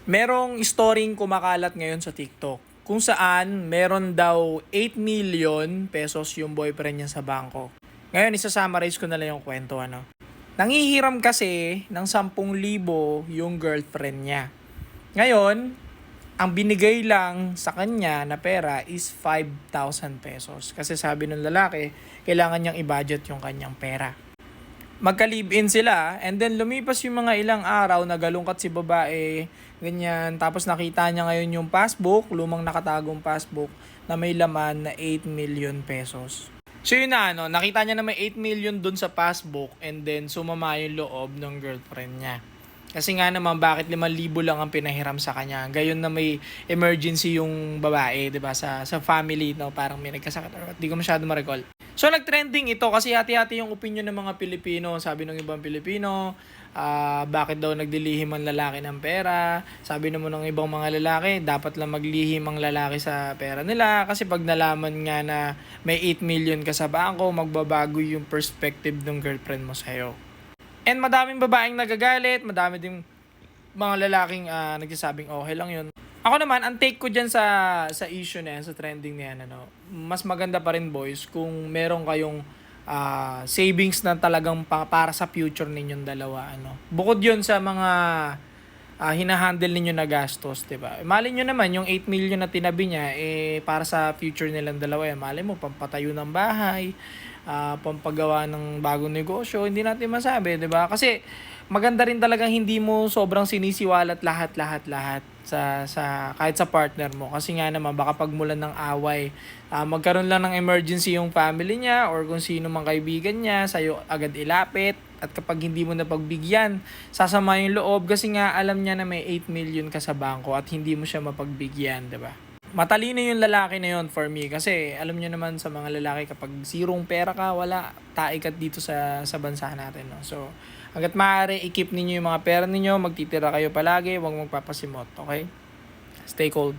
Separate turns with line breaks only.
Merong storyng kumakalat ngayon sa TikTok kung saan meron daw 8 million pesos yung boyfriend niya sa bangko. Ngayon, isa-summarize ko na lang yung kwento. Nangihiram kasi ng 10,000 yung girlfriend niya. Ngayon, ang binigay lang sa kanya na pera is 5,000 pesos. Kasi sabi ng lalaki, kailangan niyang i-budget yung kanyang pera. Magka-live-in sila, and then lumipas yung mga ilang araw, nagalungkat si babae, ganyan. Tapos nakita niya ngayon yung passbook, lumang nakatagong passbook, na may laman na 8 million pesos. So yun na, nakita niya na may 8 million dun sa passbook, and then sumama yung loob ng girlfriend niya. Kasi nga naman, bakit 5,000 lang ang pinahiram sa kanya? Gayon na may emergency yung babae, 'di ba? Sa family, no, parang may nagkasakit or di ko masyado ma-recall. So nag-trending ito kasi hati-hati yung opinion ng mga Pilipino. Sabi ng ibang Pilipino, bakit daw nagdilihim ang lalaki ng pera? Sabi naman ng ibang mga lalaki, dapat lang maglihim ang lalaki sa pera nila kasi pag nalaman nga na may 8 million ka sa bangko, magbabago yung perspective ng girlfriend mo sa'yo. And madaming babaeng nagagalit, madami ding mga lalaking nagsasabing okay lang yun. Ako naman, ang take ko dyan sa issue na yan, sa trending na yan, mas maganda pa rin boys kung meron kayong savings na talagang para sa future ninyong dalawa. Bukod yun sa mga hinahandle ninyo na gastos, diba? Mali nyo naman, yung 8 million na tinabi niya, para sa future nilang dalawa yan. Mali mo, pampatayo ng bahay, pampagawa ng bagong negosyo, hindi natin masabi, diba? Kasi maganda rin talagang hindi mo sobrang sinisiwalat lahat sa kahit sa partner mo, kasi nga naman baka pagmulan ng away, magkaroon lang ng emergency yung family niya or kung sino mang kaibigan niya sa'yo agad ilapit, at kapag hindi mo napagbigyan, sasama yung loob kasi nga alam niya na may 8 million ka sa bangko at hindi mo siya mapagbigyan, 'di ba? Matalino yung lalaki na yun for me kasi alam niyo naman sa mga lalaki, kapag zerong pera ka, wala taikat dito sa bansa natin, no? So hangga't maaari, i-keep ninyo yung mga pera ninyo, magtitira kayo palagi, huwag magpapasimot, okay? Stay cold.